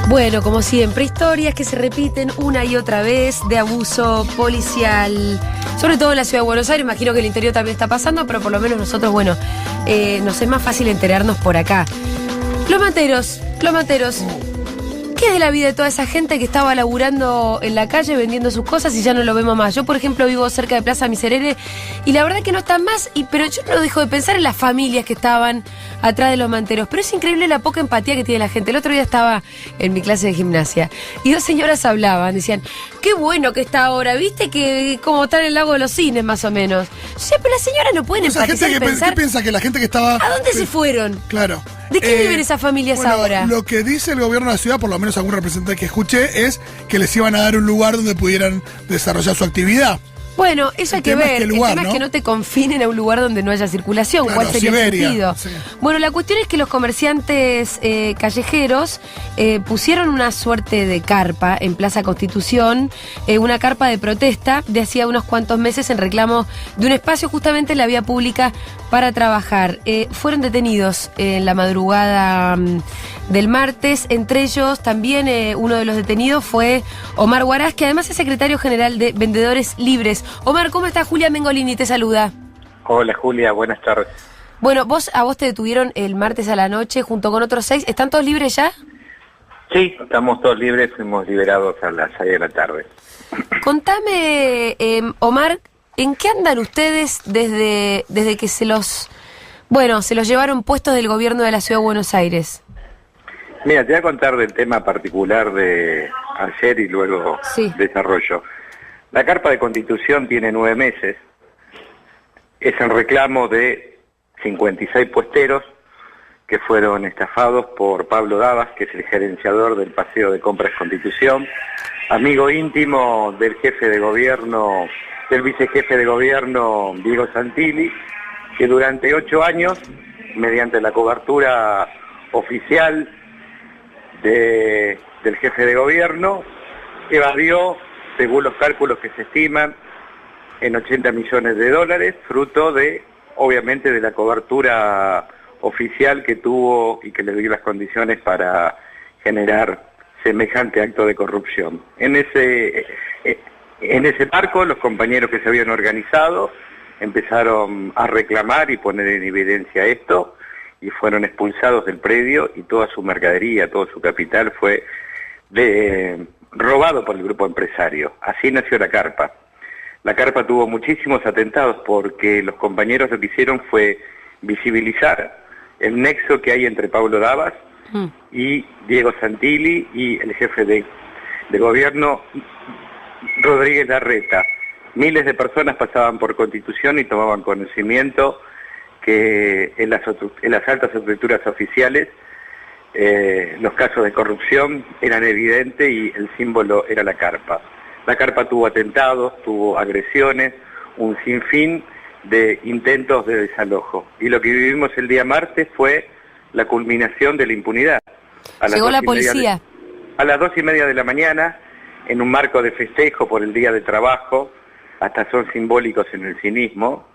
Bueno, como siempre, historias que se repiten una y otra vez de abuso policial, sobre todo en la ciudad de Buenos Aires. Imagino que el interior también está pasando, pero por lo menos nosotros, bueno, nos es más fácil enterarnos por acá. Los materos, ¿qué es de la vida de toda esa gente que estaba laburando en la calle vendiendo sus cosas y ya no lo vemos más? Yo, por ejemplo, vivo cerca de Plaza Miserere y la verdad que no están más, pero yo no dejo de pensar en las familias que estaban atrás de los manteros. Pero es increíble la poca empatía que tiene la gente. El otro día estaba en mi clase de gimnasia y dos señoras hablaban, decían, qué bueno que está ahora, viste que como está en el lago de los cines más o menos. O sea, pero las señoras no pueden empatizar y pensar, ¿qué piensa? Que la gente que estaba... ¿A dónde se fueron? Claro. ¿De qué viven esas familias ahora? Lo que dice el gobierno de la ciudad, por lo menos algún representante que escuché, es que les iban a dar un lugar donde pudieran desarrollar su actividad. Bueno, eso hay que ver. El tema es que no te confinen a un lugar donde no haya circulación. Claro, ¿cuál sería el sentido? Sí. Bueno, la cuestión es que los comerciantes callejeros pusieron una suerte de carpa en Plaza Constitución, una carpa de protesta de hacía unos cuantos meses en reclamo de un espacio justamente en la vía pública para trabajar. Fueron detenidos en la madrugada del martes. Entre ellos también uno de los detenidos fue Omar Huaraz, que además es secretario general de Vendedores Libres. Omar, ¿cómo estás? Julia Mengolini te saluda. Hola Julia, buenas tardes. Bueno, a vos te detuvieron el martes a la noche junto con otros 6. ¿Están todos libres ya? Sí, estamos todos libres, fuimos liberados a las 6 de la tarde. Contame, Omar, ¿en qué andan ustedes desde que se los llevaron puestos del gobierno de la Ciudad de Buenos Aires? Mira, te voy a contar del tema particular de ayer y luego desarrollo. La carpa de Constitución tiene 9 meses, es en reclamo de 56 puesteros que fueron estafados por Pablo Davas, que es el gerenciador del Paseo de Compras Constitución, amigo íntimo del jefe de gobierno, del vicejefe de gobierno Diego Santilli, que durante 8 años, mediante la cobertura oficial del jefe de gobierno, evadió, según los cálculos que se estiman, en 80 millones de dólares, fruto de, obviamente, de la cobertura oficial que tuvo y que le dio las condiciones para generar semejante acto de corrupción. En ese marco, los compañeros que se habían organizado empezaron a reclamar y poner en evidencia esto, y fueron expulsados del predio y toda su mercadería, todo su capital fue robado por el grupo empresario. Así nació la carpa. La carpa tuvo muchísimos atentados porque los compañeros lo que hicieron fue visibilizar el nexo que hay entre Pablo Davas y Diego Santilli y el jefe de gobierno Rodríguez Larreta. Miles de personas pasaban por Constitución y tomaban conocimiento que en las altas estructuras oficiales los casos de corrupción eran evidentes y el símbolo era la carpa. La carpa tuvo atentados, tuvo agresiones, un sinfín de intentos de desalojo. Y lo que vivimos el día martes fue la culminación de la impunidad. Llegó la policía. A las 2:30 de la mañana, en un marco de festejo por el Día de Trabajo, hasta son simbólicos en el cinismo,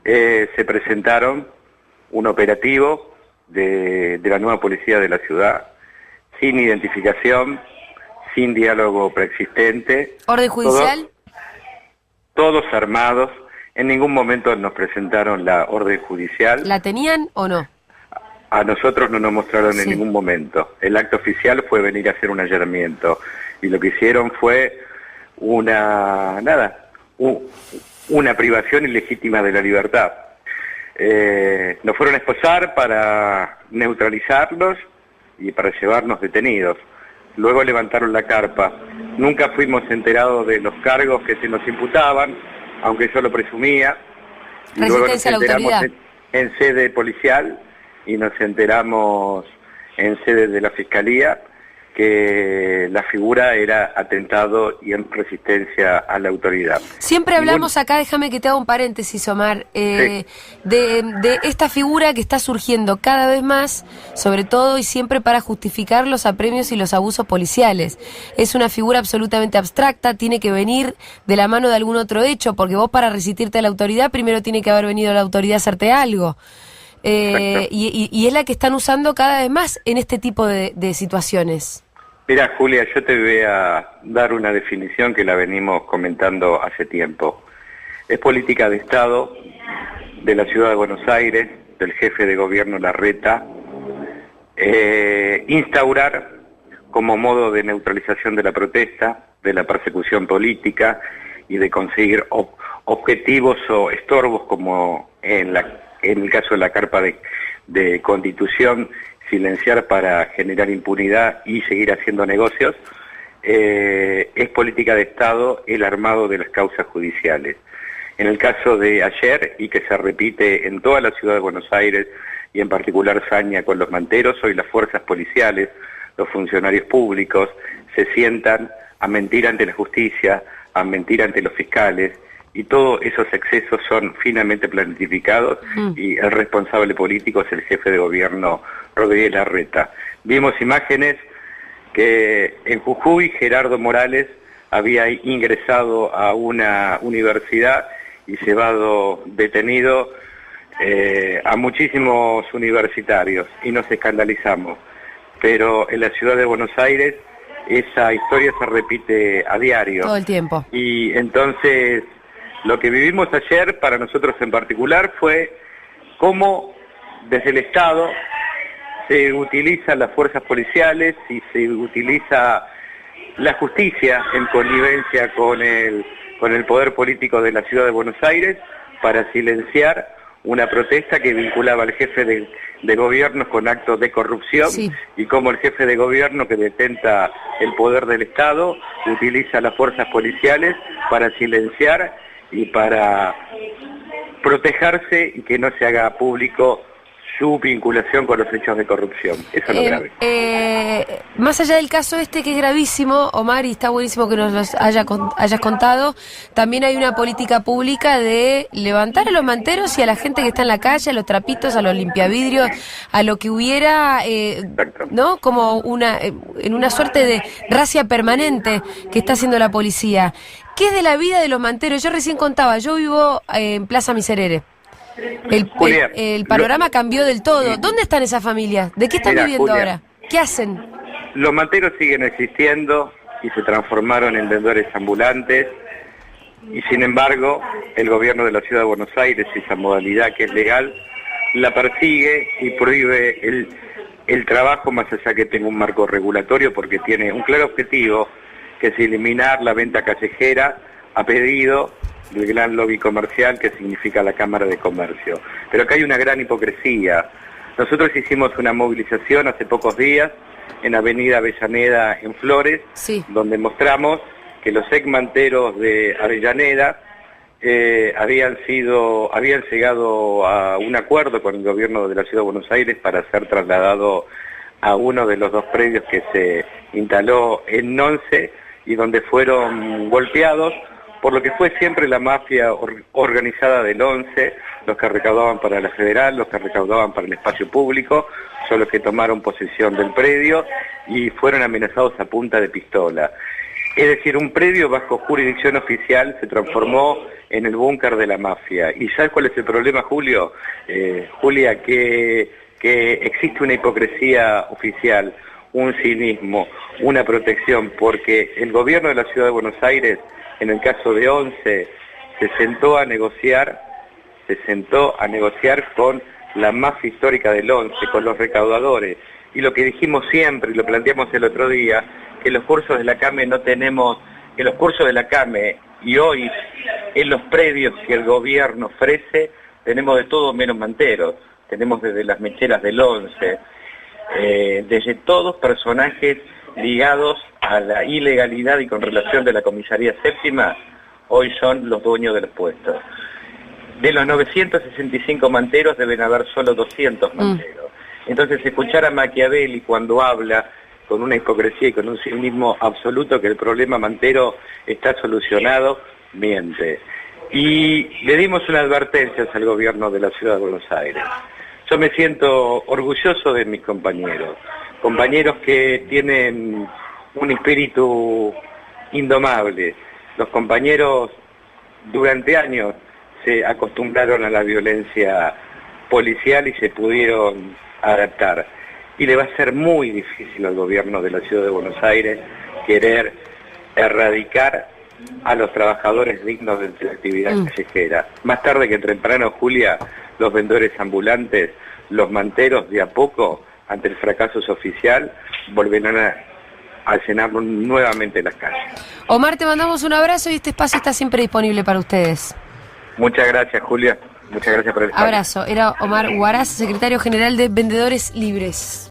se presentaron un operativo de la nueva policía de la ciudad, sin identificación, sin diálogo preexistente. ¿Orden judicial? Todos armados. En ningún momento nos presentaron la orden judicial. ¿La tenían o no? A nosotros no nos mostraron en ningún momento. El acto oficial fue venir a hacer un allanamiento. Y lo que hicieron fue una privación ilegítima de la libertad. Nos fueron a esposar para neutralizarlos y para llevarnos detenidos. Luego levantaron la carpa. Nunca fuimos enterados de los cargos que se nos imputaban, aunque yo lo presumía. Y luego nos enteramos en sede policial y nos enteramos en sede de la Fiscalía que la figura era atentado y en resistencia a la autoridad. Siempre hablamos acá, déjame que te haga un paréntesis, Omar, de esta figura que está surgiendo cada vez más, sobre todo y siempre para justificar los apremios y los abusos policiales. Es una figura absolutamente abstracta, tiene que venir de la mano de algún otro hecho, porque vos para resistirte a la autoridad primero tiene que haber venido la autoridad a hacerte algo. Y es la que están usando cada vez más en este tipo de situaciones. Mira, Julia, yo te voy a dar una definición que la venimos comentando hace tiempo. Es política de Estado de la Ciudad de Buenos Aires, del jefe de gobierno Larreta, instaurar como modo de neutralización de la protesta, de la persecución política y de conseguir objetivos o estorbos como en el caso de la carpa de Constitución, silenciar para generar impunidad y seguir haciendo negocios, es política de Estado el armado de las causas judiciales. En el caso de ayer, y que se repite en toda la ciudad de Buenos Aires, y en particular saña con los manteros, hoy las fuerzas policiales, los funcionarios públicos, se sientan a mentir ante la justicia, a mentir ante los fiscales, y todos esos excesos son finamente planificados, y el responsable político es el jefe de gobierno Rodríguez Larreta. Vimos imágenes que en Jujuy Gerardo Morales había ingresado a una universidad y llevado detenido a muchísimos universitarios, y nos escandalizamos. Pero en la ciudad de Buenos Aires esa historia se repite a diario. Todo el tiempo. Y entonces lo que vivimos ayer, para nosotros en particular, fue cómo desde el Estado se utilizan las fuerzas policiales y se utiliza la justicia en connivencia con el poder político de la ciudad de Buenos Aires para silenciar una protesta que vinculaba al jefe de gobierno con actos de corrupción, sí, y cómo el jefe de gobierno, que detenta el poder del Estado, utiliza las fuerzas policiales para silenciar y para protegerse y que no se haga público su vinculación con los hechos de corrupción. Eso es lo grave. Más allá del caso este, que es gravísimo, Omar, y está buenísimo que nos lo hayas contado, también hay una política pública de levantar a los manteros y a la gente que está en la calle, a los trapitos, a los limpiavidrios, a lo que hubiera, ¿no? Como en una suerte de racia permanente que está haciendo la policía. ¿Qué es de la vida de los manteros? Yo recién contaba, yo vivo en Plaza Miserere. El panorama cambió del todo. ¿Dónde están esas familias? ¿De qué están viviendo ahora? ¿Qué hacen? Los manteros siguen existiendo y se transformaron en vendedores ambulantes, y sin embargo el gobierno de la ciudad de Buenos Aires, esa modalidad que es legal, la persigue y prohíbe el trabajo, más allá que tenga un marco regulatorio, porque tiene un claro objetivo, que es eliminar la venta callejera a pedido del gran lobby comercial que significa la Cámara de Comercio. Pero acá hay una gran hipocresía. Nosotros hicimos una movilización hace pocos días en Avenida Avellaneda en Flores, sí, donde mostramos que los segmanteros de Avellaneda habían llegado a un acuerdo con el gobierno de la Ciudad de Buenos Aires para ser trasladado a uno de los dos predios que se instaló en Once, y donde fueron golpeados por lo que fue siempre la mafia organizada del Once, los que recaudaban para la Federal, los que recaudaban para el espacio público, son los que tomaron posesión del predio y fueron amenazados a punta de pistola. Es decir, un predio bajo jurisdicción oficial se transformó en el búnker de la mafia. ¿Y sabes cuál es el problema, Julio? Julia, que existe una hipocresía oficial, un cinismo, una protección, porque el gobierno de la Ciudad de Buenos Aires, en el caso de Once, se sentó a negociar con la mafia histórica del Once, con los recaudadores. Y lo que dijimos siempre, y lo planteamos el otro día, que los cursos de la CAME y hoy en los predios que el gobierno ofrece, tenemos de todo menos manteros. Tenemos desde las mecheras del Once, desde todos personajes ligados a la ilegalidad y con relación de la comisaría séptima, hoy son los dueños de los puestos. De los 965 manteros deben haber solo 200 manteros. Entonces, escuchar a Machiavelli cuando habla con una hipocresía y con un cinismo absoluto que el problema mantero está solucionado, miente. Y le dimos una advertencia al gobierno de la Ciudad de Buenos Aires. Yo me siento orgulloso de mis compañeros que tienen un espíritu indomable. Los compañeros durante años se acostumbraron a la violencia policial y se pudieron adaptar. y le va a ser muy difícil al gobierno de la Ciudad de Buenos Aires querer erradicar a los trabajadores dignos de la actividad callejera. Más tarde que temprano, Julia, los vendedores ambulantes, los manteros, de a poco, ante el fracaso oficial, volverán a llenar nuevamente las calles. Omar, te mandamos un abrazo y este espacio está siempre disponible para ustedes. Muchas gracias, Julia. Muchas gracias por el espacio. Abrazo. Era Omar Huaraz, secretario general de Vendedores Libres.